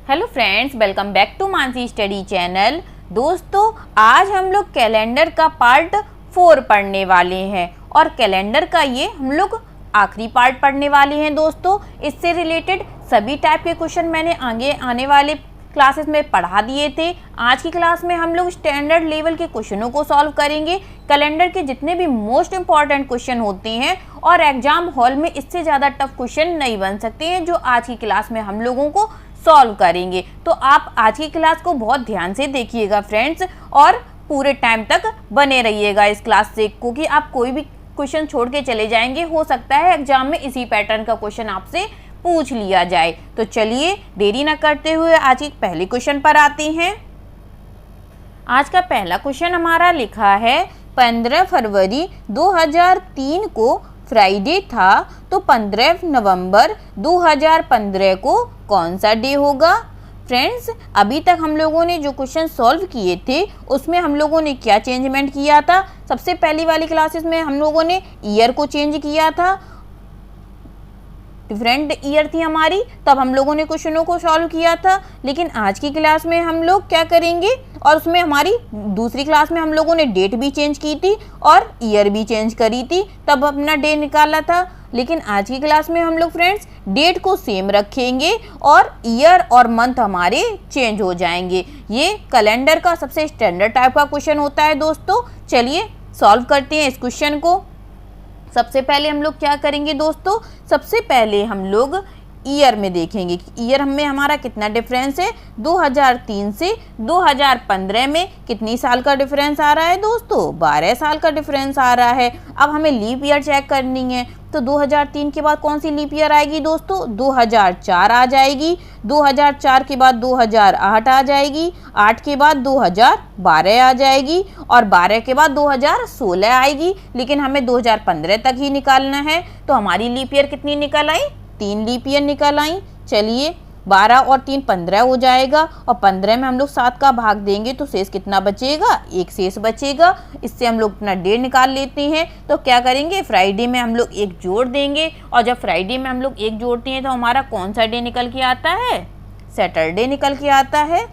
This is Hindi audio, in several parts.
Hello friends, welcome back to Mansi study channel. दोस्तों, आज हम लोग कैलेंडर का पार्ट 4 पढ़ने वाले हैं और कैलेंडर का ये हम लोग आखिरी पार्ट पढ़ने वाले हैं। दोस्तों, इससे रिलेटेड सभी टाइप के क्वेश्चन मैंने आगे आने वाले क्लासेस में पढ़ा दिए थे। आज की क्लास में हम लोग स्टैंडर्ड लेवल के क्वेश्चनों को सॉल्व करेंगे। कैलेंडर के जितने भी मोस्ट इंपॉर्टेंट क्वेश्चन होते हैं और एग्जाम हॉल में इससे ज़्यादा टफ क्वेश्चन नहीं बन सकते हैं, जो आज की क्लास में हम लोगों को सॉल्व करेंगे। तो आप आज की क्लास को बहुत ध्यान से देखिएगा फ्रेंड्स, और पूरे टाइम तक बने रहिएगा इस क्लास से, क्योंकि आप कोई भी क्वेश्चन छोड़ के चले जाएंगे, हो सकता है एग्जाम में इसी पैटर्न का क्वेश्चन आपसे पूछ लिया जाए। तो चलिए देरी न करते हुए आज के पहले क्वेश्चन पर आते हैं। आज का पहला क्वेश्चन हमारा लिखा है 15 फरवरी 2003 को फ्राइडे था, तो 15 नवंबर 2015 को कौन सा डे होगा। फ्रेंड्स, अभी तक हम लोगों ने जो क्वेश्चन सॉल्व किए थे उसमें हम लोगों ने क्या चेंजमेंट किया था। सबसे पहली वाली क्लासेस में हम लोगों ने ईयर को चेंज किया था, डिफरेंट ईयर थी हमारी, तब हम लोगों ने क्वेश्चनों को सॉल्व किया था। लेकिन आज की क्लास में हम लोग क्या करेंगे, और उसमें हमारी दूसरी क्लास में हम लोगों ने डेट भी चेंज की थी और ईयर भी चेंज करी थी, तब अपना डे निकाला था। लेकिन आज की क्लास में हम लोग फ्रेंड्स डेट को सेम रखेंगे और ईयर और मंथ हमारे चेंज हो जाएंगे। ये कैलेंडर का सबसे स्टैंडर्ड टाइप का क्वेश्चन होता है। दोस्तों, चलिए सॉल्व करते हैं इस क्वेश्चन को। सबसे पहले हम लोग क्या करेंगे दोस्तों, सबसे पहले हम लोग ईयर में देखेंगे कि ईयर में हमारा कितना डिफरेंस है। 2003 से 2015 में कितनी साल का डिफरेंस आ रहा है दोस्तों, 12 साल का डिफरेंस आ रहा है। अब हमें लीप ईयर चेक करनी है, तो 2003 के बाद कौन सी लीप ईयर आएगी दोस्तों, 2004 आ जाएगी। 2004 के बाद 2008 आ जाएगी, 8 के बाद 2012 आ जाएगी और 12 के बाद 2016 आएगी। लेकिन हमें 2015 तक ही निकालना है, तो हमारी लीप ईयर कितनी निकल आई, 3 लीप ईयर निकल आई। चलिए 12 और 3 15 हो जाएगा, और 15 में हम लोग 7 का भाग देंगे तो शेष कितना बचेगा, 1 शेष बचेगा। इससे हम लोग अपना डे निकाल लेते हैं। तो क्या करेंगे, फ्राइडे में हम लोग 1 जोड़ देंगे, और जब फ्राइडे में हम लोग 1 जोड़ते हैं तो हमारा कौन सा डे निकल के आता है, सैटरडे निकल के आता है।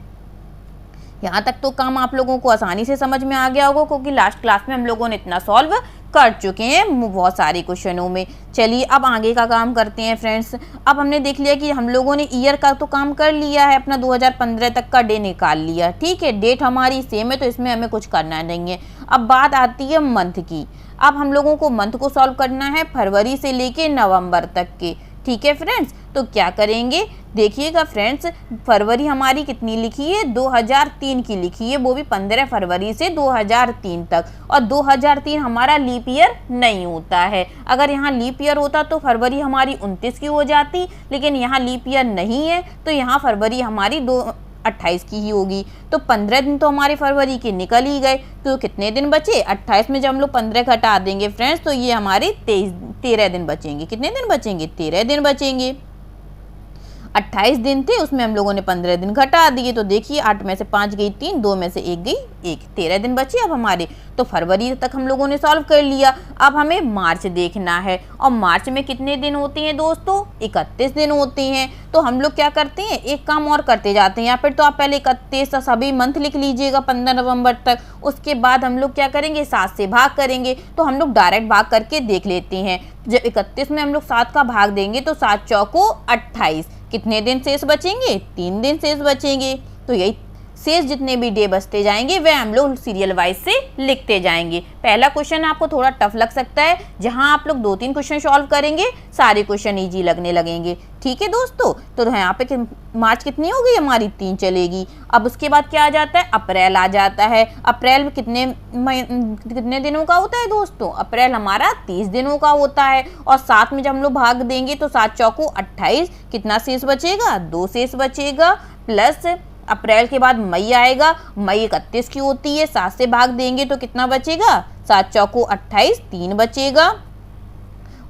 यहाँ तक तो काम आप लोगों को आसानी से समझ में आ गया होगा, क्योंकि लास्ट क्लास में हम लोगों ने इतना सॉल्व कर चुके हैं बहुत सारे क्वेश्चनों में। चलिए अब आगे का काम करते हैं फ्रेंड्स। अब हमने देख लिया कि हम लोगों ने ईयर का तो काम कर लिया है, अपना 2015 तक का डे निकाल लिया, ठीक है। डेट हमारी सेम है तो इसमें हमें कुछ करना नहीं है। अब बात आती है मंथ की। अब हम लोगों को मंथ को सॉल्व करना है फरवरी से लेके नवंबर तक के, ठीक है फ्रेंड्स। तो क्या करेंगे, देखिएगा फ्रेंड्स, फरवरी हमारी कितनी लिखी है, 2003 की लिखी है, वो भी 15 फरवरी से 2003 तक। और 2003 हमारा लीप ईयर नहीं होता है। अगर यहाँ लीप ईयर होता तो फरवरी हमारी 29 की हो जाती, लेकिन यहाँ लीप ईयर नहीं है तो यहाँ फरवरी हमारी 28 की ही होगी। तो 15 दिन तो हमारे फरवरी के निकल ही गए, तो कितने दिन बचे, 28 में जब हम लोग 15 घटा देंगे फ्रेंड्स, तो ये हमारे 13 दिन बचेंगे। कितने दिन बचेंगे, 13 दिन बचेंगे। 28 दिन थे, उसमें हम लोगों ने 15 दिन घटा दिए, तो देखिए 8 में से 5 गई 3, 2 में से 1 गई 1, 13 दिन बचे अब हमारे। तो फरवरी तक हम लोगों ने सॉल्व कर लिया। अब हमें मार्च देखना है, और मार्च में कितने दिन होते हैं दोस्तों, 31 दिन होते हैं। तो हम लोग क्या करते हैं, एक काम और करते जाते हैं। या फिर तो आप पहले 31 सभी मंथ लिख लीजिएगा 15 नवंबर तक। उसके बाद हम लोग क्या करेंगे, 7 से भाग करेंगे। तो हम लोग डायरेक्ट भाग करके देख लेते हैं। जब 31 में हम लोग 7 का भाग देंगे तो 7 चौको 28, कितने दिन शेष बचेंगे, 3 दिन शेष बचेंगे। तो यही शेष जितने भी डे बचते जाएंगे वह हम लोग सीरियल वाइज से लिखते जाएंगे। पहला क्वेश्चन आपको थोड़ा टफ लग सकता है, जहां आप लोग 2-3 क्वेश्चन सॉल्व करेंगे सारे क्वेश्चन इजी लगने लगेंगे, ठीक है दोस्तों। तो यहाँ पे मार्च कितनी हो गई हमारी, 3 चलेगी। अब उसके बाद क्या आ जाता है, अप्रैल आ जाता है। अप्रैल में कितने दिनों का होता है दोस्तों, अप्रैल हमारा 30 दिनों का होता है। और 7 में जब हम लोग भाग देंगे तो 7 चौको 28, कितना शेष बचेगा, 2 शेष बचेगा। प्लस अप्रैल के बाद मई आएगा, मई 31 की होती है, 7 से भाग देंगे तो कितना बचेगा, 7 चौको 28, 3 बचेगा।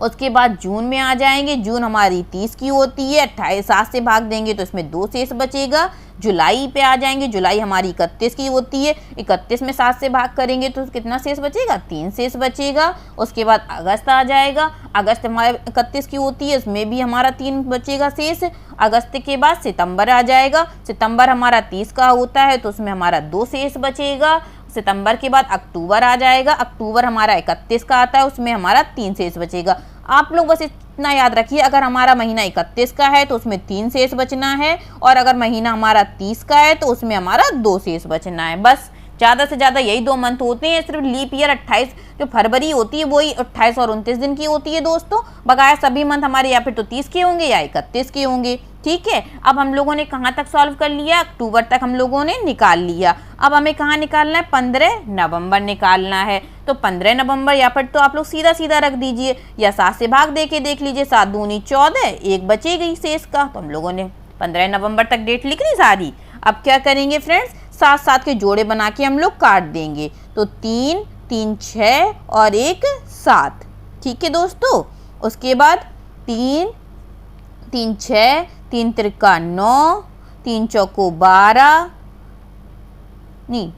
उसके बाद जून में आ जाएंगे, जून हमारी 30 की होती है, 28 7 से भाग देंगे तो इसमें 2 शेष बचेगा। जुलाई पे आ जाएंगे, जुलाई हमारी 31 की होती है, 31 में 7 से भाग करेंगे तो कितना शेष बचेगा, 3 शेष बचेगा। उसके बाद अगस्त आ जाएगा, अगस्त हमारे 31 की होती है, इसमें भी हमारा 3 बचेगा शेष। अगस्त के बाद सितंबर आ जाएगा, सितंबर हमारा 30 का होता है तो उसमें हमारा 2 शेष बचेगा। सितंबर के बाद अक्टूबर आ जाएगा, अक्टूबर हमारा 31 का आता है, उसमें हमारा 3 शेष बचेगा। आप लोग बस इतना याद रखिए, अगर हमारा महीना 31 का है तो उसमें 3 शेष बचना है, और अगर महीना हमारा 30 का है तो उसमें हमारा 2 शेष बचना है। बस ज़्यादा से ज़्यादा यही 2 मंथ होते हैं। सिर्फ लीप ईयर 28 जो फरवरी होती है वही 28 और 29 दिन की होती है दोस्तों। बकाया सभी मंथ हमारे या फिर तो 30 के होंगे या 31 के होंगे। ठीक है, अब हम लोगों ने कहाँ तक सॉल्व कर लिया, अक्टूबर तक हम लोगों ने निकाल लिया। अब हमें कहाँ निकालना है, 15 नवंबर निकालना है। तो 15 नवंबर या फिर तो आप लोग सीधा सीधा रख दीजिए या 7 से भाग दे के देख लीजिए, 7 दूनी 14, 1 बचेगी शेष का। तो हम लोगों ने 15 नवंबर तक डेट लिख ली सारी। अब क्या करेंगे फ्रेंड्स, 7 के जोड़े बना के हम लोग काट देंगे। तो 3 3 6 और 1 7। ठीक है दोस्तों, उसके बाद 3 3 6 3 त्रिका 9, 3 चौको 12, नहीं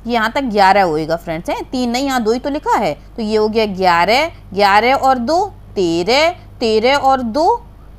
यहाँ तक 11 होएगा फ्रेंड्स, है 3 नहीं, यहाँ 2 ही तो लिखा है। तो ये हो गया 11, 11 और 2 13, 13 और 2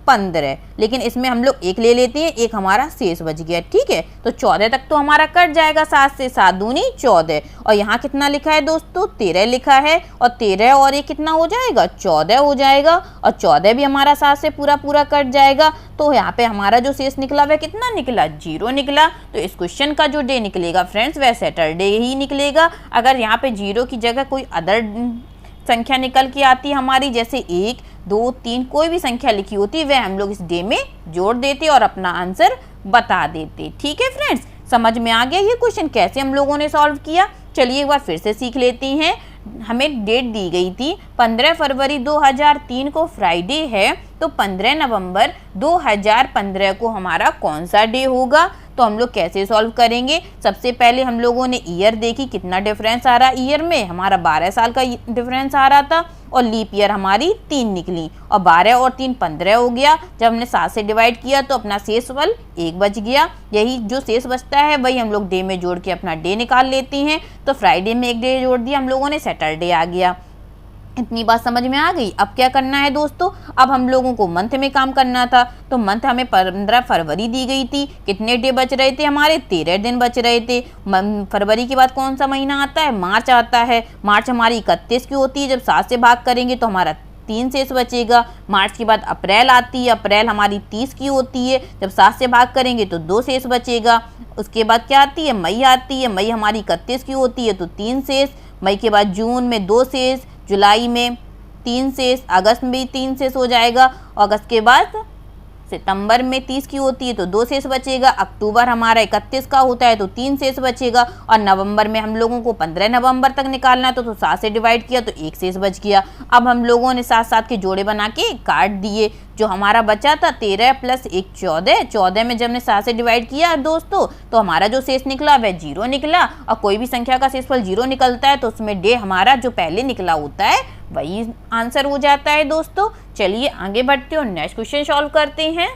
15। लेकिन इसमें हम लोग 1 ले लेते हैं, 1 हमारा शेष बच गया। ठीक है, तो 14 तक तो हमारा कट जाएगा 7 से, 7 दूनी 14। और यहाँ कितना लिखा है दोस्तों, 13 लिखा है, और 13 और 1 कितना हो जाएगा, 14 हो जाएगा। और 14 भी हमारा 7 से पूरा पूरा कट जाएगा। तो यहाँ पे हमारा जो शेष निकला वह कितना निकला, 0 निकला। तो इस क्वेश्चन का जो डे निकलेगा फ्रेंड्स वह सैटरडे ही निकलेगा। अगर यहाँ पे 0 की जगह कोई अदर संख्या निकल के आती है हमारी, जैसे 1 2 3 कोई भी संख्या लिखी होती, वह हम लोग इस डे में जोड़ देते और अपना आंसर बता देते। ठीक है फ्रेंड्स, समझ में आ गया ये क्वेश्चन कैसे हम लोगों ने सॉल्व किया। चलिए एक बार फिर से सीख लेते हैं। हमें डेट दी गई थी 15 फरवरी 2003 को फ्राइडे है, तो 15 नवंबर 2015 को हमारा कौन सा डे होगा। तो हम लोग कैसे सॉल्व करेंगे, सबसे पहले हम लोगों ने ईयर देखी, कितना डिफरेंस आ रहा ईयर में, हमारा 12 साल का डिफरेंस आ रहा था, और लीप ईयर हमारी 3 निकली, और 12 और 3 15 हो गया। जब हमने 7 से डिवाइड किया तो अपना शेष फल 1 बच गया। यही जो शेष बचता है वही हम लोग डे में जोड़ के अपना डे निकाल लेते हैं। तो फ्राइडे में 1 डे जोड़ दिया हम लोगों ने, सैटरडे आ गया। इतनी बात समझ में आ गई। अब क्या करना है दोस्तों, अब हम लोगों को मंथ में काम करना था। तो मंथ हमें 15 फरवरी दी गई थी, कितने डे बच रहे थे हमारे, 13 दिन बच रहे थे। फरवरी के बाद कौन सा महीना आता है, मार्च आता है। मार्च हमारी 31 की होती है, जब 7 से भाग करेंगे तो हमारा 3 शेष बचेगा। मार्च के बाद अप्रैल आती है, अप्रैल हमारी 30 की होती है, जब 7 से भाग करेंगे तो 2 शेष बचेगा। उसके बाद क्या आती है, मई आती है, मई हमारी 31 की होती है तो 3 शेष। मई के बाद जून में 2 शेष, जुलाई में 3 शेष, अगस्त में भी 3 शेष हो जाएगा। अगस्त के बाद सितंबर में 30 की होती है तो 2 शेष बचेगा। अक्टूबर हमारा 31 का होता है तो 3 शेष बचेगा। और नवंबर में हम लोगों को 15 नवंबर तक निकालना है, तो 7 से डिवाइड किया तो 1 शेष बच गया। अब हम लोगों ने 7 के जोड़े बना के काट दिए। जो हमारा बचा था 13 + 1 14, 14 में जब हमने 7 से डिवाइड किया दोस्तों तो हमारा जो शेष निकला वह 0 निकला। और कोई भी संख्या का शेषफल 0 निकलता है तो उसमें डे हमारा जो पहले निकला होता है वही आंसर हो जाता है दोस्तों। चलिए आगे बढ़ते और नेक्स्ट क्वेश्चन सॉल्व करते हैं।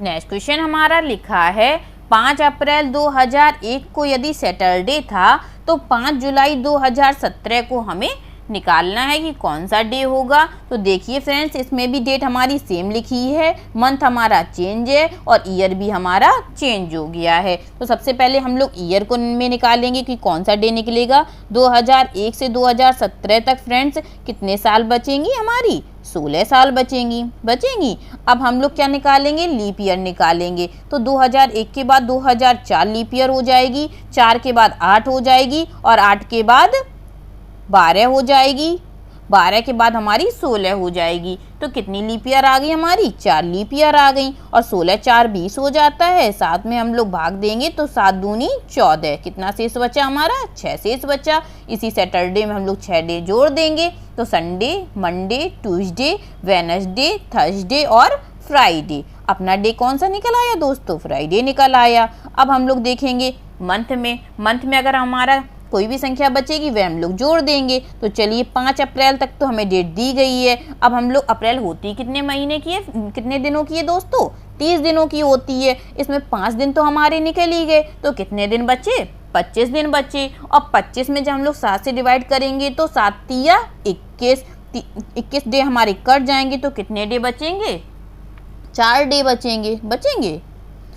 नेक्स्ट क्वेश्चन हमारा लिखा है 5 अप्रैल 2001 को यदि सैटरडे था तो 5 जुलाई 2017 को हमें निकालना है कि कौन सा डे होगा। तो देखिए फ्रेंड्स, इसमें भी डेट हमारी सेम लिखी है, मंथ हमारा चेंज है और ईयर भी हमारा चेंज हो गया है। तो सबसे पहले हम लोग ईयर को में निकालेंगे कि कौन सा डे निकलेगा। 2001 से 2017 तक फ्रेंड्स कितने साल बचेंगी हमारी, 16 साल बचेंगी। अब हम लोग क्या निकालेंगे, लीप ईयर निकालेंगे। तो 2001 के बाद 2004 लीप ईयर हो जाएगी, 4 के बाद 8 हो जाएगी, और 8 के बाद 12 हो जाएगी, 12 के बाद हमारी 16 हो जाएगी। तो कितनी लीप ईयर आ गई हमारी, 4 लीप ईयर आ गई। और 16 4 20 हो जाता है, साथ में हम लोग भाग देंगे तो 7 दूनी 14। कितना शेष बचा हमारा, 6 शेष बचा। इसी सैटरडे में हम लोग 6 डे जोड़ देंगे। तो Sunday, Monday, Tuesday, Wednesday, Thursday और फ्राइडे। अपना डे कौन सा निकल आया दोस्तों, फ्राइडे निकल आया। अब हम लोग देखेंगे मंथ में अगर हमारा कोई भी संख्या बचेगी वह हम लोग जोड़ देंगे। तो चलिए 5 अप्रैल तक तो हमें डेट दी गई है। अब हम लोग अप्रैल होती कितने महीने की है, कितने दिनों की है दोस्तों, 30 दिनों की होती है। इसमें 5 दिन तो हमारे निकल ही गए, तो कितने दिन बचे, 25 दिन बचे। और 25 में जब हम लोग 7 से डिवाइड करेंगे तो 7 तिया 21, 21 डे हमारे कट जाएंगे। तो कितने डे बचेंगे, 4 डे बचेंगे,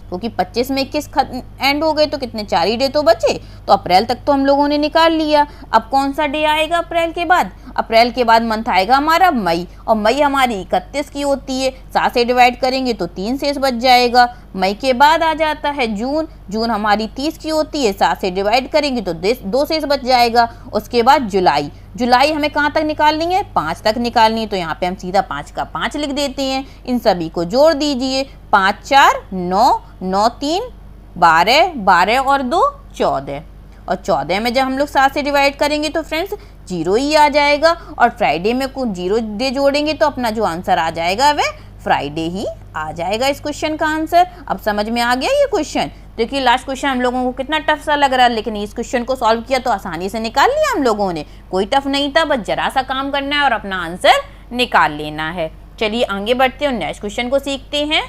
क्योंकि 25 में 21 एंड हो गए तो कितने, 4 ही डे तो बचे। तो अप्रैल तक तो हम लोगों ने निकाल लिया। अब कौन सा डे आएगा अप्रैल के बाद, अप्रैल के बाद मंथ आएगा हमारा मई, और मई हमारी 31 की होती है। 7 से डिवाइड करेंगे तो 3 शेष बच जाएगा। मई के बाद आ जाता है जून, जून हमारी 30 की होती है। 7 से डिवाइड करेंगे तो 2 शेष बच जाएगा। उसके बाद जुलाई, जुलाई हमें कहाँ तक निकालनी है, 5 तक निकालनी है। तो यहाँ पे हम सीधा 5 का 5 लिख देते हैं। इन सभी को जोड़ दीजिए, 5 4 9, 9 3 12, 12 और 2 14, और 14 में जब हम लोग 7 से डिवाइड करेंगे तो फ्रेंड्स 0 ही आ जाएगा। और फ्राइडे में कुछ 0 डे जोड़ेंगे तो अपना जो आंसर आ जाएगा वह फ्राइडे ही आ जाएगा इस क्वेश्चन का आंसर। अब समझ में आ गया ये क्वेश्चन। देखिए लास्ट क्वेश्चन हम लोगों को कितना टफ सा लग रहा है, लेकिन इस क्वेश्चन को सॉल्व किया तो आसानी से निकाल लिया हम लोगों ने। कोई टफ नहीं था, बस जरा सा काम करना है और अपना आंसर निकाल लेना है। चलिए आगे बढ़ते हैं, नेक्स्ट क्वेश्चन को सीखते हैं।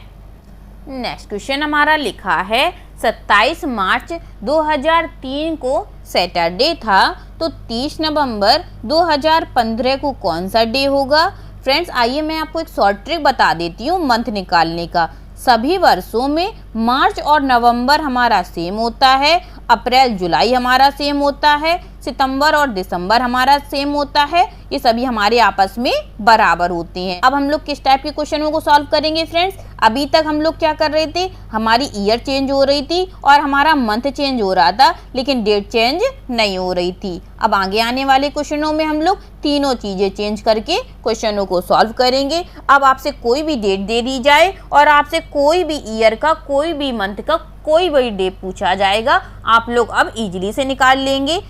नेक्स्ट क्वेश्चन हमारा लिखा है 27 मार्च 2003 को सैटरडे था, तो 30 नवंबर 2015 को कौन सा डे होगा। फ्रेंड्स आइए मैं आपको एक शॉर्ट ट्रिक बता देती हूँ मंथ निकालने का। सभी वर्षों में मार्च और नवंबर हमारा सेम होता है, अप्रैल जुलाई हमारा सेम होता है, सितंबर और दिसंबर हमारा सेम होता है। ये सभी हमारे आपस में बराबर होते हैं। अब हम लोग किस टाइप के क्वेश्चनों को सॉल्व करेंगे फ्रेंड्स। अभी तक हम लोग क्या कर रहे थे, हमारी ईयर चेंज हो रही थी और हमारा मंथ चेंज हो रहा था, लेकिन डेट चेंज नहीं हो रही थी। अब आगे आने वाले क्वेश्चनों में हम लोग तीनों चीजें चेंज करके क्वेश्चनों को सॉल्व करेंगे। अब आपसे कोई भी डेट दे दी जाए और आपसे कोई भी ईयर का, कोई भी मंथ का कोई भी डे पूछा जाएगा, आप लोग अब इजीली से निकाल लेंगे।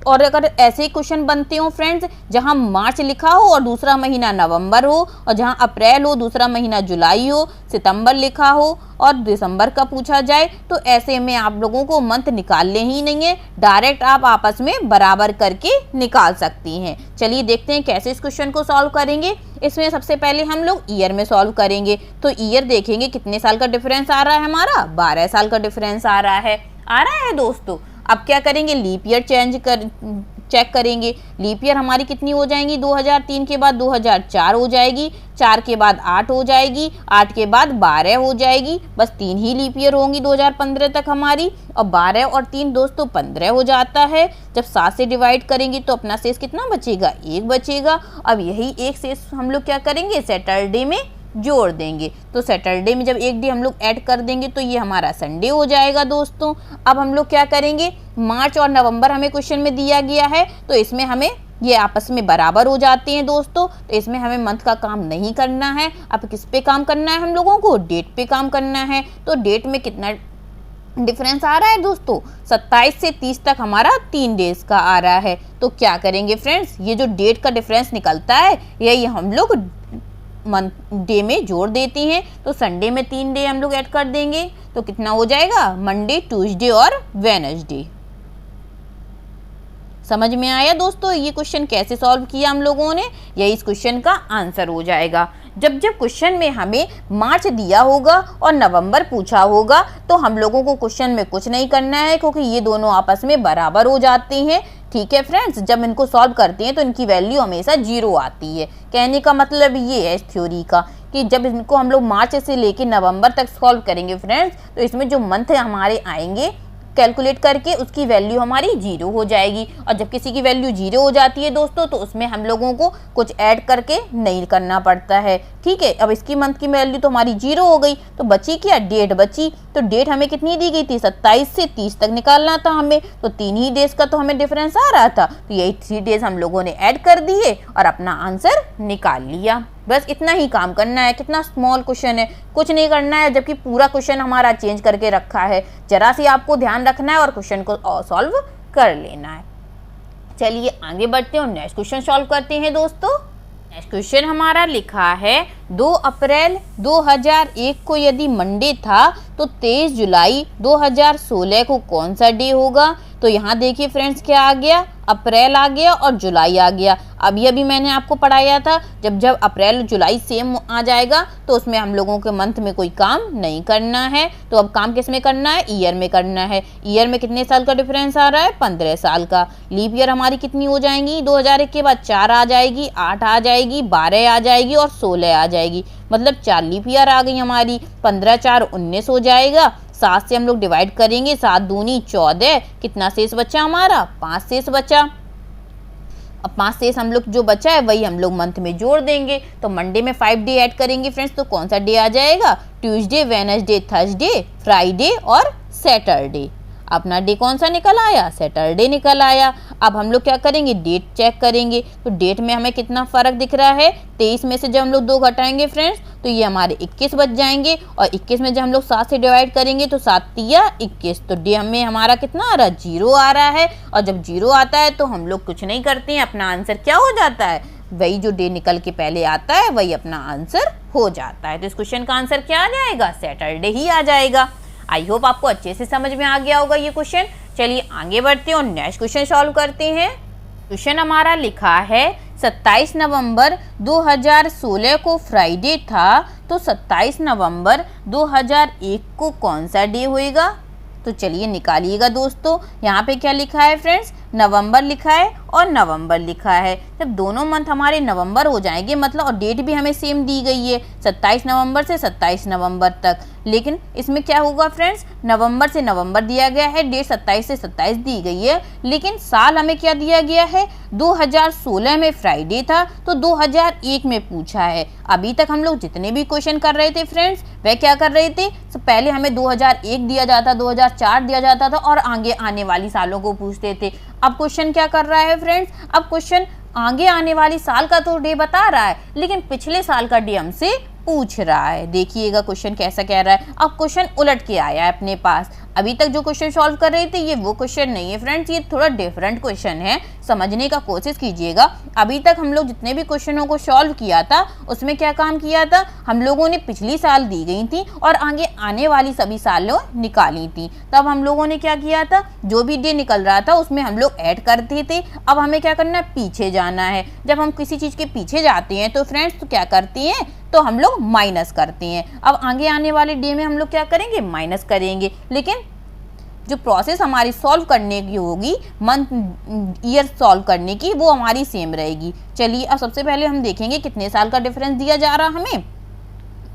और अगर ऐसे ही क्वेश्चन बनते हो फ्रेंड्स जहां मार्च लिखा हो और दूसरा महीना नवंबर हो, और जहां अप्रैल हो दूसरा महीना जुलाई हो, सितंबर लिखा हो और दिसंबर का पूछा जाए, तो ऐसे में आप लोगों को मंथ निकालने ही नहीं है, डायरेक्ट आप आपस में बराबर करके निकाल सकती हैं। चलिए देखते हैं कैसे इस क्वेश्चन को सॉल्व करेंगे। इसमें सबसे पहले हम लोग ईयर में सॉल्व करेंगे। तो ईयर देखेंगे कितने साल का डिफरेंस आ रहा है हमारा, 12 साल का डिफरेंस आ रहा है दोस्तों। अब क्या करेंगे, लीप ईयर चेक करेंगे। लीप ईयर हमारी कितनी हो जाएंगी, 2003 के बाद 2004 हो जाएगी, 4 के बाद 8 हो जाएगी, 8 के बाद 12 हो जाएगी। बस 3 ही लीप ईयर होंगी 2015 तक हमारी, और 12 और 3 दोस्तों 15 हो जाता है। जब 7 से डिवाइड करेंगे तो अपना शेष कितना बचेगा, 1 बचेगा। अब यही एक शेष हम लोग क्या करेंगे, सैटरडे में जोड़ देंगे। तो सैटरडे में जब एक डे हम लोग ऐड कर देंगे तो ये हमारा संडे हो जाएगा दोस्तों। अब हम लोग क्या करेंगे, मार्च और नवंबर हमें क्वेश्चन में दिया गया है, तो इसमें हमें ये आपस में बराबर हो जाते हैं दोस्तों। तो इसमें हमें मंथ का काम नहीं करना है। अब किस पे काम करना है हम लोगों को, डेट पे काम करना है। तो डेट में कितना डिफरेंस आ रहा है दोस्तों, 27 से 30 तक हमारा 3 डेज का आ रहा है। तो क्या करेंगे फ्रेंड्स, ये जो डेट का डिफरेंस निकलता है यही हम लोग मंथ डे में जोड़ देते हैं। तो संडे में 3 डे हम लोग ऐड कर देंगे, तो कितना हो जाएगा, मंडे, ट्यूसडे और वेडनेसडे। समझ में आया दोस्तों ये क्वेश्चन कैसे सॉल्व किया हम लोगों ने, यही इस क्वेश्चन का आंसर हो जाएगा। जब क्वेश्चन में हमें मार्च दिया होगा और नवंबर पूछा होगा तो हम लोगों को क्वेश्चन में कुछ नहीं करना है, क्योंकि ये दोनों आपस में बराबर हो जाते हैं। ठीक है फ्रेंड्स, जब इनको सॉल्व करते हैं तो इनकी वैल्यू हमेशा 0 आती है। कहने का मतलब ये है इस थ्योरी का कि जब इनको हम लोग मार्च से लेकर नवंबर तक सॉल्व करेंगे फ्रेंड्स, तो इसमें जो मंथ हमारे आएंगे कैलकुलेट करके उसकी वैल्यू हमारी 0 हो जाएगी। और जब किसी की वैल्यू 0 हो जाती है दोस्तों, तो उसमें हम लोगों को कुछ ऐड करके नहीं करना पड़ता है। ठीक है, अब इसकी मंथ की वैल्यू तो हमारी 0 हो गई, तो बची क्या, डेट बची। तो डेट हमें कितनी दी गई थी, 27 से 30 तक निकालना था हमें, तो 3 ही डेज का तो हमें डिफरेंस आ रहा था। तो यही 3 डेज हम लोगों ने ऐड कर दिए और अपना आंसर निकाल लिया। बस इतना ही काम करना है। कितना स्मॉल क्वेश्चन है, कुछ नहीं करना है, जबकि पूरा क्वेश्चन हमारा चेंज करके रखा है। जरा सी आपको ध्यान रखना है और क्वेश्चन को सॉल्व कर लेना है। चलिए आगे बढ़ते हैं और नेक्स्ट क्वेश्चन सॉल्व करते हैं दोस्तों। नेक्स्ट क्वेश्चन हमारा लिखा है 2 अप्रैल 2001 को यदि मंडे था तो 23 जुलाई 2016 को कौन सा डे होगा। तो यहाँ देखिए फ्रेंड्स क्या आ गया, अप्रैल आ गया और जुलाई आ गया। अभी मैंने आपको पढ़ाया था जब अप्रैल जुलाई सेम आ जाएगा तो उसमें हम लोगों के मंथ में कोई काम नहीं करना है। तो अब काम किस में करना है, ईयर में करना है। ईयर में कितने साल का डिफरेंस आ रहा है, 15 साल का। लीप ईयर हमारी कितनी हो जाएंगी, 2001 के बाद 4 आ जाएगी, 8 आ जाएगी, 12 आ जाएगी और 16 आ जाएगी, मतलब 4 लीप ईयर आ गई हमारी। 15 4 19 हो जाएगा। 7 से हम लोग डिवाइड करेंगे, 7 दूनी 14, कितना शेष बचा हमारा, 5 शेष बचा। अब 5 शेष हम लोग जो बचा है वही हम लोग मंथ में जोड़ देंगे। तो मंडे में 5 डे ऐड करेंगे फ्रेंड्स, तो कौन सा डे आ जाएगा, ट्यूसडे, वेडनेसडे, थर्सडे, फ्राइडे और सैटरडे। अपना डे कौन सा निकल आया, सैटरडे निकल आया। अब हम लोग क्या करेंगे, डेट चेक करेंगे। तो डेट में हमें कितना फर्क दिख रहा है, 23 में से जब हम लोग 2 घटाएंगे फ्रेंड्स तो ये हमारे 21 बच जाएंगे। और 21 में जब हम लोग 7 से डिवाइड करेंगे तो 7 तिया 21, तो डे हमें हमारा कितना आ रहा है, 0 आ रहा है। और जब 0 आता है तो हम लोग कुछ नहीं करते हैं, अपना आंसर क्या हो जाता है, वही जो डे निकल के पहले आता है वही अपना आंसर हो जाता है। तो इस क्वेश्चन का आंसर क्या आ जाएगा, सैटरडे ही आ जाएगा। आई होप आपको अच्छे से समझ में आ गया होगा ये क्वेश्चन। चलिए आगे बढ़ते हैं और नेक्स्ट क्वेश्चन सॉल्व करते हैं। क्वेश्चन हमारा लिखा है 27 नवंबर 2016 को फ्राइडे था, तो 27 नवंबर 2001 को कौन सा डे होएगा। तो चलिए निकालिएगा दोस्तों। यहाँ पे क्या लिखा है फ्रेंड्स, नवंबर लिखा है और नवंबर लिखा है। जब दोनों मंथ हमारे नवंबर हो जाएंगे मतलब, और डेट भी हमें सेम दी गई है 27 नवंबर से 27 नवंबर तक, लेकिन इसमें क्या होगा फ्रेंड्स, नवंबर से नवंबर दिया गया है, डेट 27 से 27 दी गई है, लेकिन साल हमें क्या दिया गया है, 2016 में फ्राइडे था तो 2001 में पूछा है। अभी तक हम लोग जितने भी क्वेश्चन कर रहे थे फ्रेंड्स वह क्या कर रहे थे, तो पहले हमें 2001 दिया जाता, 2004 दिया जाता था और आगे आने वाली सालों को पूछते थे। अब क्वेश्चन क्या कर रहा है फ्रेंड्स, अब क्वेश्चन आगे आने वाली साल का तो डे बता रहा है लेकिन पिछले साल का डे हमसे पूछ रहा है। देखिएगा क्वेश्चन कैसा कह रहा है। अब क्वेश्चन उलट के आया है अपने पास। अभी तक जो क्वेश्चन सॉल्व कर रहे थे ये वो क्वेश्चन नहीं है फ्रेंड्स, ये थोड़ा डिफरेंट क्वेश्चन है, समझने का कोशिश कीजिएगा। अभी तक हम लोग जितने भी क्वेश्चनों को सॉल्व किया था उसमें क्या काम किया था, हम लोगों ने पिछली साल दी गई थी और आगे आने वाली सभी सालों निकाली थी। तब हम लोगों ने क्या किया था, जो भी डे निकल रहा था उसमें हम लोग ऐड करते थे। अब हमें क्या करना है, पीछे जाना है। जब हम किसी चीज़ के पीछे जाते हैं तो फ्रेंड्स तो क्या करते हैं, तो हम लोग माइनस करते हैं। अब आगे आने वाले डे में हम लोग क्या करेंगे, माइनस करेंगे, लेकिन जो प्रोसेस हमारी सॉल्व करने की होगी, मंथ ईयर सॉल्व करने की, वो हमारी सेम रहेगी। चलिए अब सबसे पहले हम देखेंगे कितने साल का डिफरेंस दिया जा रहा हमें,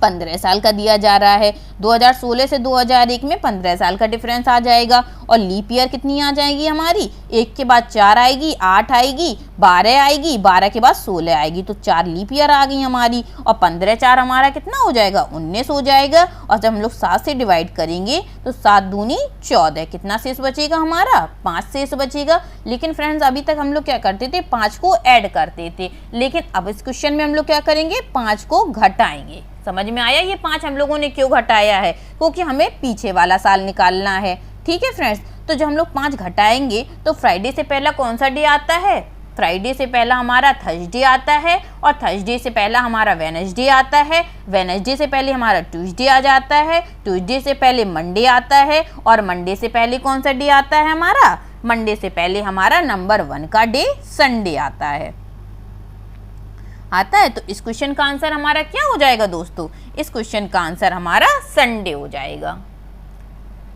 15 साल का दिया जा रहा है। 2016 से 2001 में 15 साल का डिफरेंस आ जाएगा। और लीप ईयर कितनी आ जाएगी हमारी, 1 के बाद 4 आएगी, 8 आएगी, 12 आएगी, 12 के बाद 16 आएगी, तो 4 लीप ईयर आ गई हमारी। और 15 4 हमारा कितना हो जाएगा, 19 हो जाएगा। और जब हम लोग 7 से डिवाइड करेंगे तो 7 दूनी 14, कितना शेष बचेगा हमारा, 5 शेष बचेगा। लेकिन फ्रेंड्स अभी तक हम लोग क्या करते थे, 5 को ऐड करते थे, लेकिन अब इस क्वेश्चन में हम लोग क्या करेंगे, 5 को घटाएंगे। समझ में आया ये 5 हम लोगों ने क्यों घटाया है, क्योंकि हमें पीछे वाला साल निकालना है। ठीक है फ्रेंड्स, तो जब हम लोग 5 घटाएंगे तो फ्राइडे से पहला कौन सा डे आता है, फ्राइडे से पहला हमारा थर्सडे आता है, और थर्सडे से पहला हमारा वेडनेसडे आता है, वेडनेसडे से पहले हमारा ट्यूसडे आ जाता है, ट्यूसडे से पहले मंडे आता है, और मंडे से पहले कौन सा डे आता है हमारा, मंडे से पहले हमारा नंबर 1 का डे संडे आता है। तो इस क्वेश्चन का आंसर हमारा क्या हो जाएगा दोस्तों, इस क्वेश्चन का आंसर हमारा संडे हो जाएगा।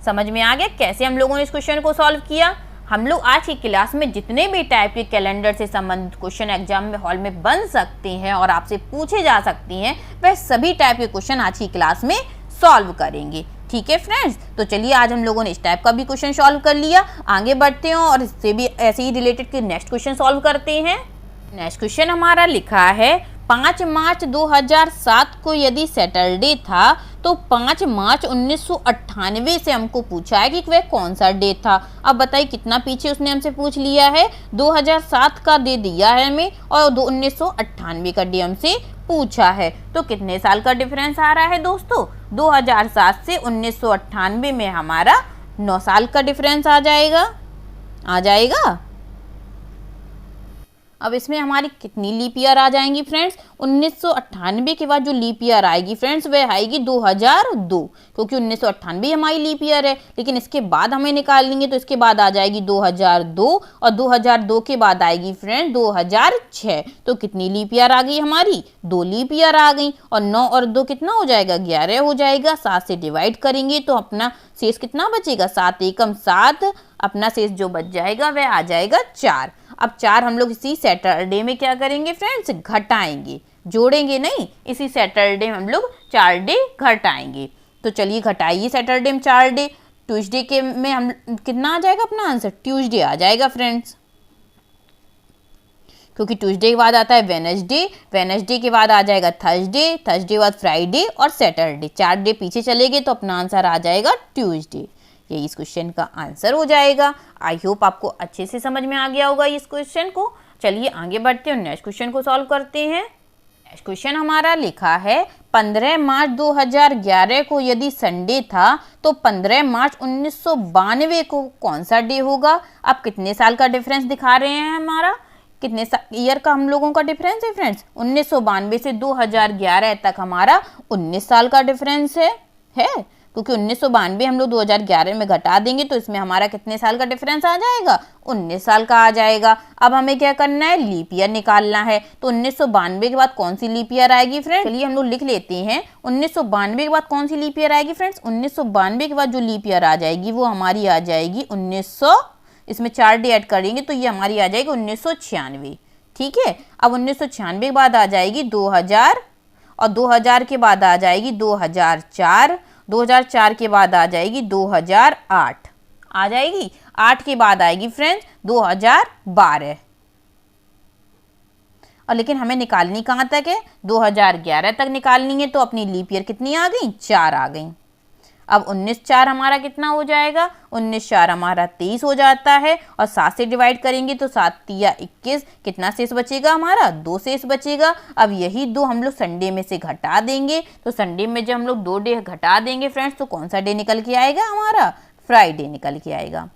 समझ में आ गया कैसे हम लोगों ने इस क्वेश्चन को सॉल्व किया। हम लोग आज की क्लास में जितने भी टाइप के कैलेंडर से संबंधित क्वेश्चन एग्जाम में हॉल में बन सकते हैं और आपसे पूछे जा सकती हैं, वह सभी टाइप के क्वेश्चन आज की क्लास में सॉल्व करेंगे। ठीक है फ्रेंड्स, तो चलिए आज हम लोगों ने इस टाइप का भी क्वेश्चन सॉल्व कर लिया। आगे बढ़ते हैं और इससे भी ऐसे ही रिलेटेड के नेक्स्ट क्वेश्चन सॉल्व करते हैं। नेक्स्ट क्वेश्चन हमारा लिखा है 5 मार्च 2007 को यदि सैटरडे था तो 5 मार्च 1998 से हमको पूछा है कि वह कौन सा डे था। अब बताइए कितना पीछे उसने हमसे पूछ लिया है, 2007 का डे दिया है हमें और 1998 का डे हमसे पूछा है। तो कितने साल का डिफरेंस आ रहा है दोस्तों, 2007 से 1998 में हमारा 9 साल का डिफरेंस आ जाएगा। अब इसमें हमारी कितनी लीप ईयर आ जाएंगी फ्रेंड्स? 1998 के बाद जो लीप ईयर आएगी फ्रेंड्स वह आएगी 2002, क्योंकि 1998 हमारी लीप ईयर है। लेकिन इसके बाद हमें निकालेंगे तो इसके बाद आ जाएगी 2002 और 2002 के बाद आएगी फ्रेंड्स 2006। तो कितनी लीप ईयर आ गई हमारी? 2 लीप ईयर आ गई। और 9 और 2 कितना हो जाएगा? 11 हो जाएगा। 7 से डिवाइड करेंगे तो अपना शेष कितना बचेगा? 7 एकम 7। अपना शेष जो बच जाएगा वह आ जाएगा 4। अब 4 हम लोग इसी सैटरडे में क्या करेंगे फ्रेंड्स? घटाएंगे, जोड़ेंगे नहीं। इसी सैटरडे में हम लोग 4 डे घटाएंगे। तो चलिए घटाइए सैटरडे में 4 डे। ट्यूसडे के में हम कितना आ जाएगा अपना आंसर? ट्यूसडे आ जाएगा फ्रेंड्स, क्योंकि ट्यूसडे के बाद आता है वेडनेसडे, वेडनेसडे के बाद आ जाएगा थर्सडे, थर्सडे के बाद फ्राइडे और सैटरडे। 4 डे पीछे चले गए तो अपना आंसर आ जाएगा ट्यूसडे। यही इस क्वेश्चन का आंसर हो जाएगा। आई होप आपको अच्छे से समझ में आ गया होगा इस क्वेश्चन को। चलिए आगे बढ़ते हैं, नेक्स्ट क्वेश्चन को सॉल्व करते हैं। नेक्स्ट क्वेश्चन हमारा लिखा है 15 मार्च 2011 को यदि संडे था तो 15 मार्च 1992 को कौन सा डे होगा? आप कितने साल का डिफरेंस दिखा रहे हैं? हमारा कितने ईयर का हम लोगों का डिफरेंस है फ्रेंड्स? 1992 से 2011 तक हमारा 19 साल का डिफरेंस है क्योंकि 1992 हम लोग 2011 में घटा देंगे तो इसमें हमारा कितने साल का डिफरेंस आ जाएगा? 19 साल का आ जाएगा। अब हमें क्या करना है? लीप ईयर निकालना है। तो 1992 के बाद कौन सी लीप ईयर आएगी फ्रेंड्स? चलिए हम लोग लिख लेते हैं। 1992 के बाद कौन सी लीप ईयर आएगी फ्रेंड्स? 1992 के बाद जो लीप ईयर आ जाएगी वो हमारी आ जाएगी 1900, इसमें 4 डे ऐड करेंगे तो ये हमारी आ जाएगी 1996। ठीक है। अब 1996 के बाद आ जाएगी 2000 और 2000 के बाद आ जाएगी 2004, 2004 के बाद आ जाएगी 2008, आ जाएगी 8 के बाद आएगी फ्रेंड्स 2012। और लेकिन हमें निकालनी कहाँ तक है? 2011 तक निकालनी है। तो अपनी लीप ईयर कितनी आ गई? 4 आ गई। अब 19/4 हमारा कितना हो जाएगा? 19/4 हमारा 23 हो जाता है। और 7 से डिवाइड करेंगे तो 7 तिया 21, कितना शेष बचेगा हमारा? 2 शेष बचेगा। अब यही 2 हम लोग संडे में से घटा देंगे। तो संडे में जब हम लोग 2 डे घटा देंगे फ्रेंड्स तो कौन सा डे निकल के आएगा हमारा? फ्राइडे निकल के आएगा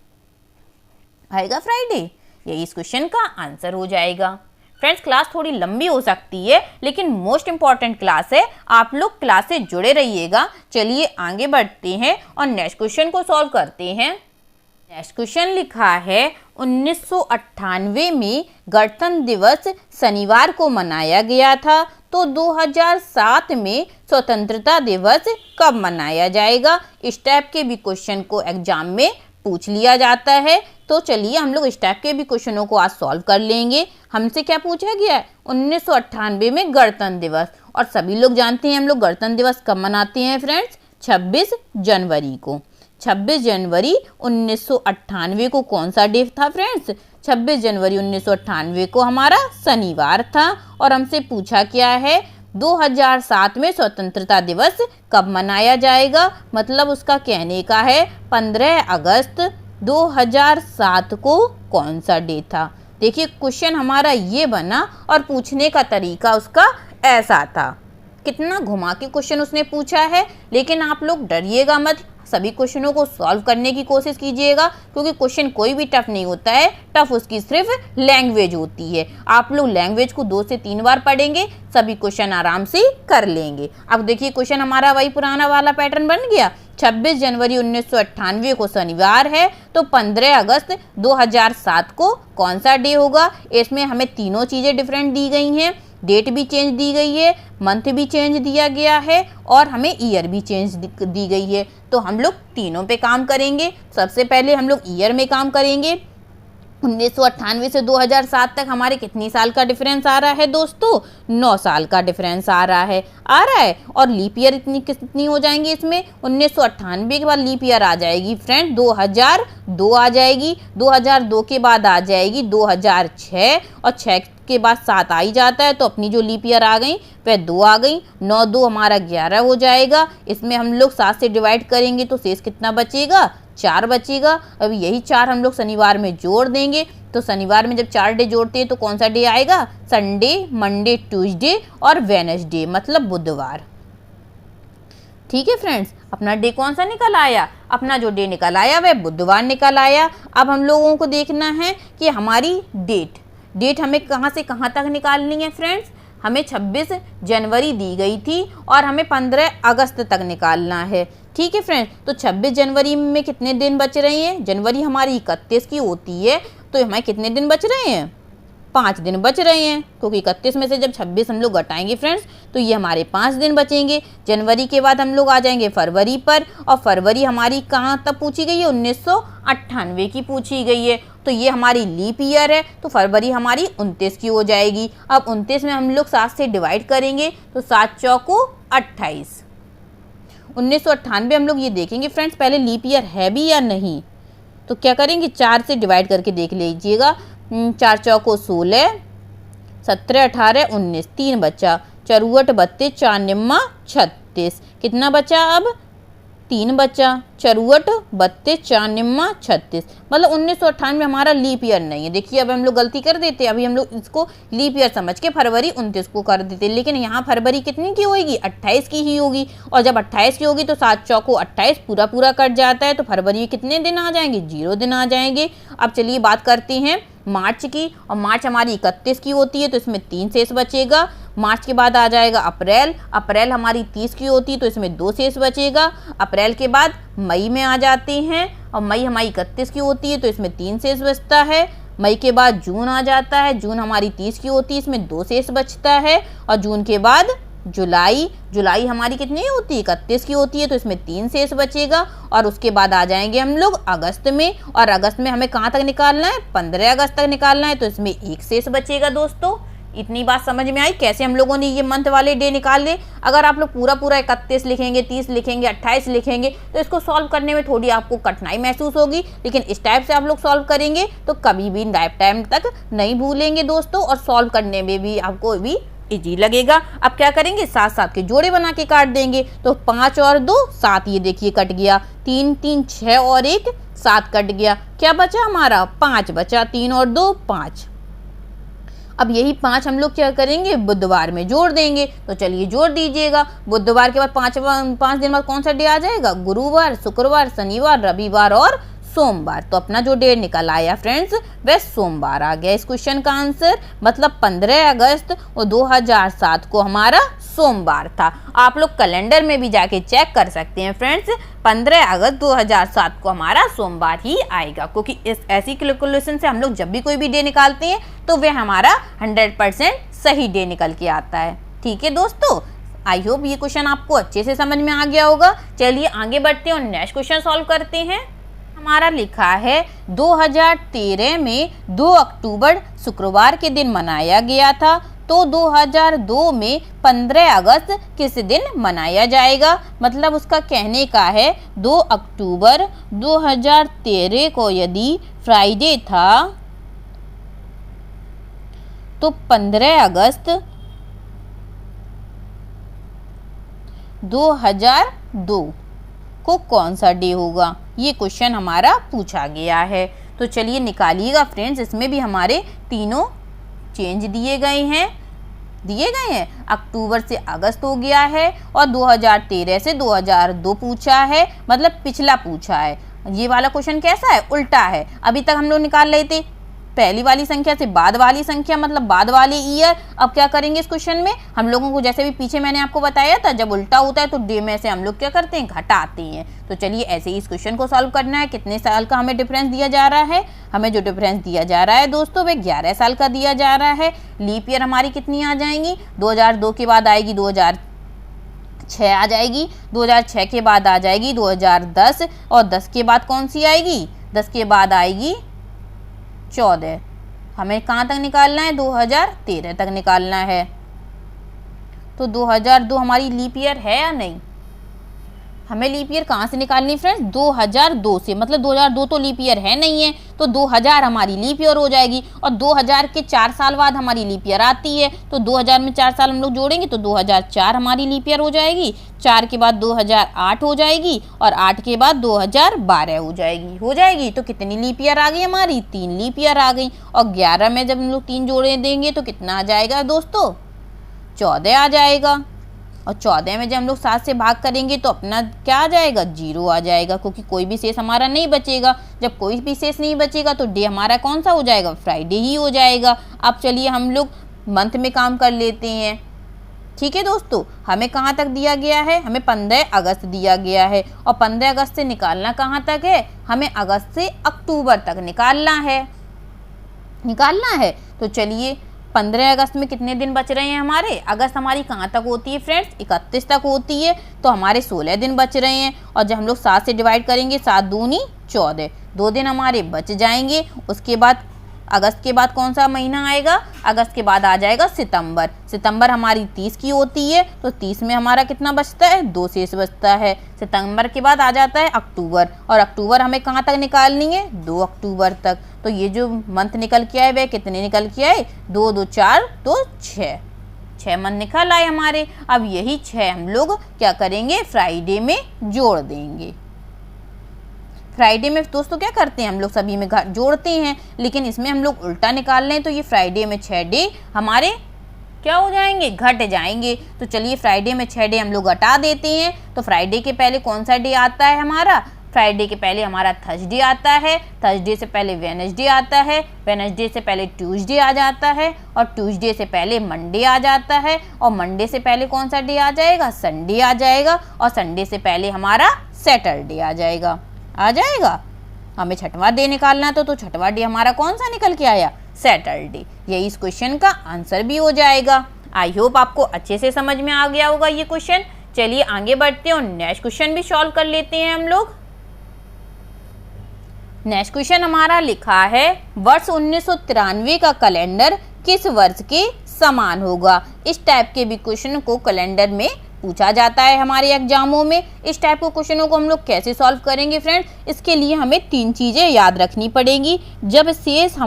फ्राइडे। यही इस क्वेश्चन का आंसर हो जाएगा। फ्रेंड्स क्लास थोड़ी लंबी हो सकती है लेकिन मोस्ट इंपॉर्टेंट क्लास है, आप लोग क्लास से जुड़े रहिएगा। चलिए आगे बढ़ते हैं और नेक्स्ट क्वेश्चन को सॉल्व करते हैं। नेक्स्ट क्वेश्चन लिखा है 1998 में गणतंत्र दिवस शनिवार को मनाया गया था, तो 2007 में स्वतंत्रता दिवस कब मनाया जाएगा? इस टाइप के भी क्वेश्चन को एग्जाम में पूछ लिया जाता है। तो चलिए हम लोग इस टाइप के भी क्वेश्चनों को आज सॉल्व कर लेंगे। हमसे क्या पूछा गया है? 1998 में गणतंत्र दिवस, और सभी लोग जानते हैं हम लोग गणतंत्र दिवस कब मनाते हैं फ्रेंड्स? 26 जनवरी को। 26 जनवरी 1998 को कौन सा डे था फ्रेंड्स? 26 जनवरी 1998 को हमारा शनिवार था। और हमसे पूछा क्या है? 2007 में स्वतंत्रता दिवस कब मनाया जाएगा? मतलब उसका कहने का है 15 अगस्त 2007 को कौन सा डे था। देखिए क्वेश्चन हमारा ये बना और पूछने का तरीका उसका ऐसा था। कितना घुमा के क्वेश्चन उसने पूछा है, लेकिन आप लोग डरिएगा मत, सभी क्वेश्चनों को सॉल्व करने की कोशिश कीजिएगा, क्योंकि क्वेश्चन कोई भी टफ नहीं होता है। टफ उसकी सिर्फ लैंग्वेज होती है। आप लोग लैंग्वेज को 2 से 3 बार पढ़ेंगे, सभी क्वेश्चन आराम से कर लेंगे। अब देखिए क्वेश्चन हमारा वही पुराना वाला पैटर्न बन गया। 26 जनवरी 1998 को शनिवार है, तो 15 अगस्त 2007 को कौन सा डे होगा? इसमें हमें तीनों चीज़ें डिफरेंट दी गई हैं। डेट भी चेंज दी गई है, मंथ भी चेंज दिया गया है और हमें ईयर भी चेंज दी गई है। तो हम लोग तीनों पे काम करेंगे। सबसे पहले हम लोग ईयर में काम करेंगे। 1998 से 2007 तक हमारे कितनी साल का डिफरेंस आ रहा है दोस्तों? 9 साल का डिफरेंस आ रहा है। और लीप ईयर कितनी हो जाएंगी इसमें? 1998 के बाद लीप ईयर आ जाएगी फ्रेंड 2002 आ जाएगी। 2002 के बाद आ जाएगी 2006 और 6 के बाद 7 आ ही जाता है, तो अपनी जो लीप ईयर आ गई वह 2 आ गई। 9 2 हमारा 11 हो जाएगा। इसमें हम लोग 7 से डिवाइड करेंगे तो शेष कितना बचेगा? 4 बचेगा। अब यही 4 हम लोग शनिवार में जोड़ देंगे। तो शनिवार में जब 4 डे जोड़ते हैं तो कौन सा डे आएगा? संडे, मंडे, ट्यूसडे और वेडनेसडे, मतलब बुधवार। ठीक है फ्रेंड्स, अपना डे कौन सा निकल आया? अपना जो डे निकल आया वह बुधवार निकल आया। अब हम लोगों को देखना है कि हमारी डेट हमें कहाँ से कहाँ तक निकालनी है फ्रेंड्स? हमें 26 जनवरी दी गई थी और हमें 15 अगस्त तक निकालना है। ठीक है फ्रेंड्स, तो 26 जनवरी में कितने दिन बच रहे हैं? जनवरी हमारी 31 की होती है, तो हमें कितने दिन बच रहे हैं? 5 दिन बच रहे हैं, क्योंकि 31 में से जब 26 हम लोग घटाएंगे फ्रेंड्स तो ये हमारे 5 दिन बचेंगे। जनवरी के बाद हम लोग आ जाएंगे फरवरी पर, और फरवरी हमारी कहाँ तक पूछी गई है? 1998 की पूछी गई है, तो ये हमारी लीप ईयर है, तो फरवरी हमारी 29 की हो जाएगी। अब 29 में हम लोग 7 से डिवाइड करेंगे तो 7 चौको 28। 1998 हम लोग ये देखेंगे फ्रेंड्स पहले लीप ईयर है भी या नहीं, तो क्या करेंगे 4 से डिवाइड करके देख लीजिएगा। 4 चौको 16, 17 18 19, 3 बचा, 4 32, 4 निम्मा 36, कितना बचा? अब 3 बचा, 4 32, 4 निम्मा 36, मतलब 1998 में हमारा लीप ईयर नहीं है। देखिए अब हम लोग गलती कर देते, अभी हम लोग इसको लीप ईयर समझ के फरवरी 29 को कर देते, लेकिन यहाँ फरवरी कितनी की होगी? 28 की ही होगी, और जब 28 की होगी तो 7 चौको 28 पूरा पूरा कट जाता है, तो फरवरी कितने दिन आ जाएंगे? 0 दिन आ जाएंगे। अब चलिए बात करते हैं मार्च की, और मार्च हमारी 31 की होती है, तो इसमें 3 शेष बचेगा। मार्च के बाद आ जाएगा अप्रैल, अप्रैल हमारी 30 की होती है, तो इसमें 2 शेष बचेगा। अप्रैल के बाद मई में आ जाते हैं, और मई हमारी 31 की होती है, तो इसमें 3 शेष बचता है। मई के बाद जून आ जाता है, जून हमारी 30 की होती है, इसमें 2 शेष बचता है। और जून के बाद जुलाई, जुलाई हमारी कितनी होती है? 31 की होती है, तो इसमें 3 शेष बचेगा। और उसके बाद आ जाएंगे हम लोग अगस्त में, और अगस्त में हमें कहाँ तक निकालना है? 15 अगस्त तक निकालना है, तो इसमें 1 शेष बचेगा। दोस्तों इतनी बात समझ में आई कैसे हम लोगों ने ये मंथ वाले डे निकाल लिए? अगर आप लोग पूरा पूरा 31 लिखेंगे, 30 लिखेंगे, 28 लिखेंगे तो इसको सॉल्व करने में थोड़ी आपको कठिनाई महसूस होगी, लेकिन इस टाइप से आप लोग सॉल्व करेंगे तो कभी भी लाइफ टाइम तक नहीं भूलेंगे दोस्तों, और सॉल्व करने में भी आपको भी इजी लगेगा। अब क्या करेंगे? 7 7 के जोड़े बना के काट देंगे, तो 5 और 2 7, ये देखिए कट गया। 3 3 6 और 1 7 कट गया, क्या बचा हमारा? 5 बचा, 3 और 2 5। अब यही 5 हम लोग क्या करेंगे? बुधवार में जोड़ देंगे, तो चलिए जोड़ दीजिएगा। बुधवार के बाद 5 दिन बाद कौन सा डे आ जाएगा? गुरुवार, शुक्रवार, शनिवार, रविवार और सोमवार। तो अपना जो डेट निकल आया फ्रेंड्स वह सोमवार आ गया इस क्वेश्चन का आंसर, मतलब 15 अगस्त और 2007 को हमारा सोमवार था। आप लोग कैलेंडर में भी जाके चेक कर सकते हैं फ्रेंड्स, 15 अगस्त 2007 को हमारा सोमवार ही आएगा, क्योंकि इस ऐसी कैलकुलेशन से हम लोग जब भी कोई भी डे निकालते हैं तो वह हमारा 100% सही डे निकल के आता है। ठीक है दोस्तों, आई होप ये क्वेश्चन आपको अच्छे से समझ में आ गया होगा। चलिए आगे बढ़ते हैं और नेक्स्ट क्वेश्चन सॉल्व करते हैं। हमारा लिखा है 2013 में 2 अक्टूबर शुक्रवार के दिन मनाया गया था, तो 2002 में 15 अगस्त किस दिन मनाया जाएगा? मतलब उसका कहने का है 2 अक्टूबर 2013 को यदि फ्राइडे था तो 15 अगस्त 2002 को कौन सा डे होगा? ये क्वेश्चन हमारा पूछा गया है। तो चलिए निकालिएगा फ्रेंड्स, इसमें भी हमारे तीनों चेंज दिए गए हैं। अक्टूबर से अगस्त हो गया है, और 2013 से 2002 पूछा है, मतलब पिछला पूछा है। ये वाला क्वेश्चन कैसा है? उल्टा है। अभी तक हम लोग निकाल रहे थे पहली वाली संख्या से बाद वाली संख्या, मतलब बाद वाले ईयर। अब क्या करेंगे इस क्वेश्चन में? हम लोगों को जैसे भी पीछे मैंने आपको बताया था, जब उल्टा होता है तो डे में से हम लोग क्या करते हैं? घटाते हैं। तो चलिए ऐसे ही इस क्वेश्चन को सॉल्व करना है। कितने साल का हमें डिफरेंस दिया जा रहा है? हमें जो डिफरेंस दिया जा रहा है दोस्तों वह 11 साल का दिया जा रहा है। लीप ईयर हमारी कितनी आ जाएंगी? 2002 के बाद आएगी 2006 आ जाएगी, 2006 के बाद आ जाएगी 2010, और 10 के बाद कौन सी आएगी? 10 के बाद आएगी 14। हमें कहाँ तक निकालना है? 2013 तक निकालना है। तो 2002 हमारी लीप ईयर है या नहीं? हमें लीप ईयर कहाँ से निकालनी है फ्रेंड्स? 2002 से, मतलब 2002 तो लीप ईयर है नहीं है, तो 2000 हमारी लीप ईयर हो जाएगी, और 2000 के 4 साल बाद हमारी लीप ईयर आती है, तो 2000 में 4 साल हम लोग जोड़ेंगे तो 2004 हमारी लीप ईयर हो जाएगी। 4 के बाद 2008 हो जाएगी, और 8 के बाद 2012 हो जाएगी। तो कितनी लीप ईयर आ गई हमारी? 3 लीप ईयर आ गई। और 11 में जब हम लोग 3 जोड़े देंगे तो कितना आ जाएगा दोस्तों? 14 आ जाएगा। और 14 में जब हम लोग 7 से भाग करेंगे तो अपना क्या आ जाएगा, 0 आ जाएगा, क्योंकि कोई भी शेष हमारा नहीं बचेगा। जब कोई भी शेष नहीं बचेगा तो डे हमारा कौन सा हो जाएगा, फ्राइडे ही हो जाएगा। अब चलिए हम लोग मंथ में काम कर लेते हैं। ठीक है दोस्तों, हमें कहाँ तक दिया गया है, हमें 15 अगस्त दिया गया है, और 15 अगस्त से निकालना कहाँ तक है, हमें अगस्त से अक्टूबर तक निकालना है। तो चलिए 15 अगस्त में कितने दिन बच रहे हैं हमारे, अगस्त हमारी कहाँ तक होती है फ्रेंड्स, 31 तक होती है, तो हमारे 16 दिन बच रहे हैं। और जब हम लोग 7 से डिवाइड करेंगे, 7 दूनी 14, 2 दिन हमारे बच जाएंगे। उसके बाद अगस्त के बाद कौन सा महीना आएगा, अगस्त के बाद आ जाएगा सितंबर। सितंबर हमारी 30 की होती है, तो 30 में हमारा कितना बचता है, 2 शेष बचता है। सितंबर के बाद आ जाता है अक्टूबर, और अक्टूबर हमें कहाँ तक निकालनी है, 2 अक्टूबर तक। तो ये जो मंथ निकल के आए वह कितने निकल के आए, 2 2 4 तो 6 मंथ निकल आए हमारे। अब यही 6 हम लोग क्या करेंगे, फ्राइडे में जोड़ देंगे। फ्राइडे में दोस्तों क्या करते हैं हम लोग, सभी में जोड़ते हैं, लेकिन इसमें हम लोग उल्टा निकाल लें तो ये फ्राइडे में 6 डे हमारे क्या हो जाएंगे, घट जाएंगे। तो चलिए फ्राइडे में 6 डे हम लोग घटा देते हैं। तो फ्राइडे के पहले कौन सा डे आता है हमारा, फ्राइडे के पहले हमारा थर्सडे आता है, थर्सडे से पहले वेडनेसडे आता है, वेडनेसडे से पहले ट्यूसडे आ जाता है, और ट्यूसडे से पहले मंडे आ जाता है, और मंडे से पहले कौन सा डे आ जाएगा, संडे आ जाएगा, और संडे से पहले हमारा सैटरडे आ जाएगा। हमें छठवां डे निकालना तो छठवां डे हमारा कौन सा निकल के आया, सैटरडे। यही इस क्वेश्चन का आंसर भी हो जाएगा। आई होप आपको अच्छे से समझ में आ गया होगा ये क्वेश्चन। चलिए आगे बढ़ते हैं और नेक्स्ट क्वेश्चन भी सॉल्व कर लेते हैं हम लोग। नेक्स्ट क्वेश्चन हमारा लिखा है, वर्ष 1993 का कैलेंडर किस वर्ष के समान होगा। इस टाइप के भी क्वेश्चन को कैलेंडर में पूछा जाता है हमारे एग्जामों में। इस टाइप के क्वेश्चनों को हम लोग कैसे सॉल्व करेंगे फ्रेंड्स, इसके लिए हमें 3 चीजें याद रखनी पड़ेगी। जब शेष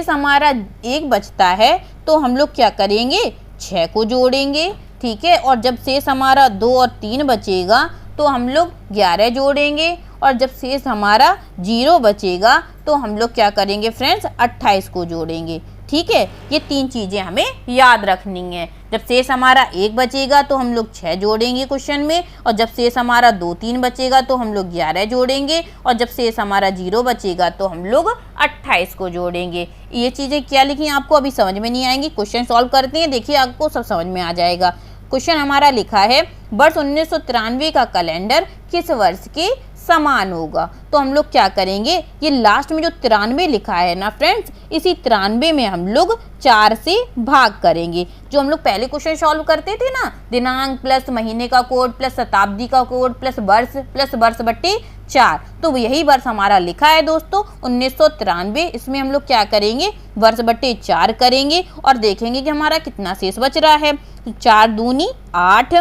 हमारा 1 बचता है तो हम लोग क्या करेंगे, 6 को जोड़ेंगे, ठीक है। और जब शेष हमारा 2 और 3 बचेगा तो हम लोग 11 जोड़ेंगे, और जब शेष हमारा 0 बचेगा तो हम लोग क्या करेंगे फ्रेंड्स, 28 को जोड़ेंगे, ठीक है। ये 3 चीजें हमें याद रखनी है। जब शेष हमारा 1 बचेगा तो हम लोग 6 जोड़ेंगे क्वेश्चन में, और जब शेष हमारा 2 3 बचेगा तो हम लोग 11 जोड़ेंगे, और जब शेष हमारा 0 बचेगा तो हम लोग 28 को जोड़ेंगे। ये चीजें क्या लिखी आपको अभी समझ में नहीं आएंगी, क्वेश्चन सॉल्व करते हैं, देखिए आपको सब समझ में आ जाएगा। क्वेश्चन हमारा लिखा है, वर्ष 1993 का कैलेंडर किस वर्ष के समान होगा। तो हम लोग क्या करेंगे, ये लास्ट में जो 93 लिखा है ना फ्रेंड्स, इसी 93 में हम लोग 4 से भाग करेंगे। जो हम लोग पहले क्वेश्चन सॉल्व करते थे ना, दिनांक प्लस महीने का कोड प्लस शताब्दी का कोड प्लस वर्ष बट्टे 4, तो यही वर्ष हमारा लिखा है दोस्तों 1993। इसमें हम लोग क्या करेंगे, वर्ष बट्टे 4 करेंगे, और देखेंगे कि हमारा कितना शेष बच रहा है। 4 दूनी 8,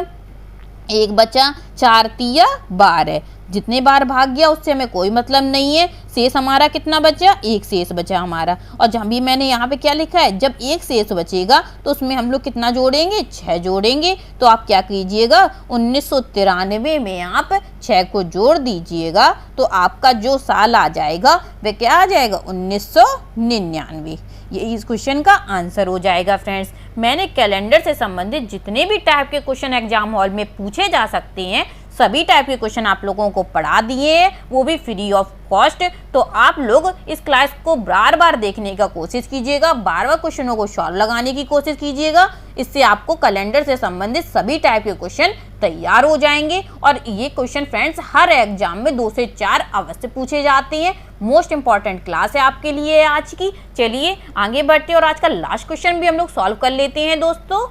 1 बचा, 4 तिया 12, जितने बार भाग गया उससे हमें कोई मतलब नहीं है। शेष हमारा कितना बचा, 1 शेष बचा हमारा। और जहाँ भी मैंने यहाँ पे क्या लिखा है, जब 1 शेष बचेगा तो उसमें हम लोग कितना जोड़ेंगे, 6 जोड़ेंगे। तो आप क्या कीजिएगा, 1993 में आप 6 को जोड़ दीजिएगा, तो आपका जो साल आ जाएगा वह क्या आ जाएगा, 1999। ये इस क्वेश्चन का आंसर हो जाएगा फ्रेंड्स। मैंने कैलेंडर से संबंधित जितने भी टाइप के क्वेश्चन एग्जाम हॉल में पूछे जा सकते हैं, सभी टाइप के क्वेश्चन आप लोगों को पढ़ा दिए हैं, वो भी फ्री ऑफ कॉस्ट। तो आप लोग इस क्लास को बार बार देखने का कोशिश कीजिएगा, बार बार क्वेश्चनों को सॉल्व लगाने की कोशिश कीजिएगा। इससे आपको कैलेंडर से संबंधित सभी टाइप के क्वेश्चन तैयार हो जाएंगे। और ये क्वेश्चन फ्रेंड्स हर एग्जाम में 2 से 4 अवश्य पूछे जाते हैं। मोस्ट इंपॉर्टेंट क्लास है आपके लिए आज की। चलिए आगे बढ़ते हैं और आज का लास्ट क्वेश्चन भी हम लोग सॉल्व कर लेते हैं दोस्तों।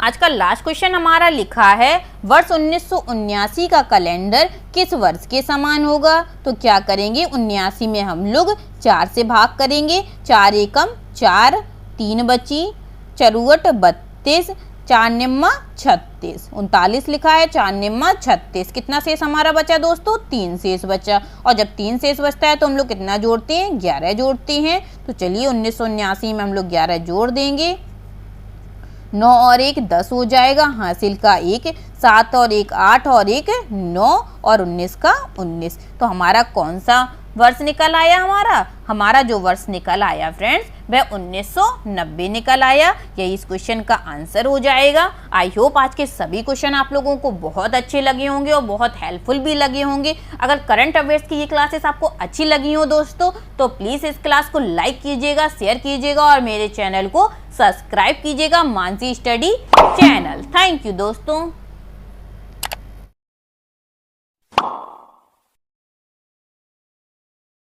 आज का लास्ट क्वेश्चन हमारा लिखा है, वर्ष 1979 का कैलेंडर किस वर्ष के समान होगा। तो क्या करेंगे, 79 में हम लोग 4 से भाग करेंगे, 4 एकम 4, 3 बची, चरुवट 32, 4 निम्मा 36, 39 लिखा है, 4 निम्मा 36। कितना शेष हमारा बचा दोस्तों, 3 शेष बचा। और जब 3 शेष बचता है तो हम लोग कितना जोड़ते हैं, 11 जोड़ते हैं। तो चलिए 1979 में हम लोग 11 जोड़ देंगे। 9 और 1 10 हो जाएगा, हासिल का 1, 7 और 1 8 और 1 9 और 19 का 19। तो हमारा कौन सा वर्ष निकल आया हमारा जो वर्ष निकल आया फ्रेंड्स वह 1990 निकल आया। यही इस क्वेश्चन का आंसर हो जाएगा। आई होप आज के सभी क्वेश्चन आप लोगों को बहुत अच्छे लगे होंगे और बहुत हेल्पफुल भी लगे होंगे। अगर करंट अफेयर्स की ये क्लासेस आपको अच्छी लगी हो दोस्तों तो प्लीज़ इस क्लास को लाइक कीजिएगा, शेयर कीजिएगा और मेरे चैनल को सब्सक्राइब कीजिएगा, Mansi study channel. Thank you दोस्तों।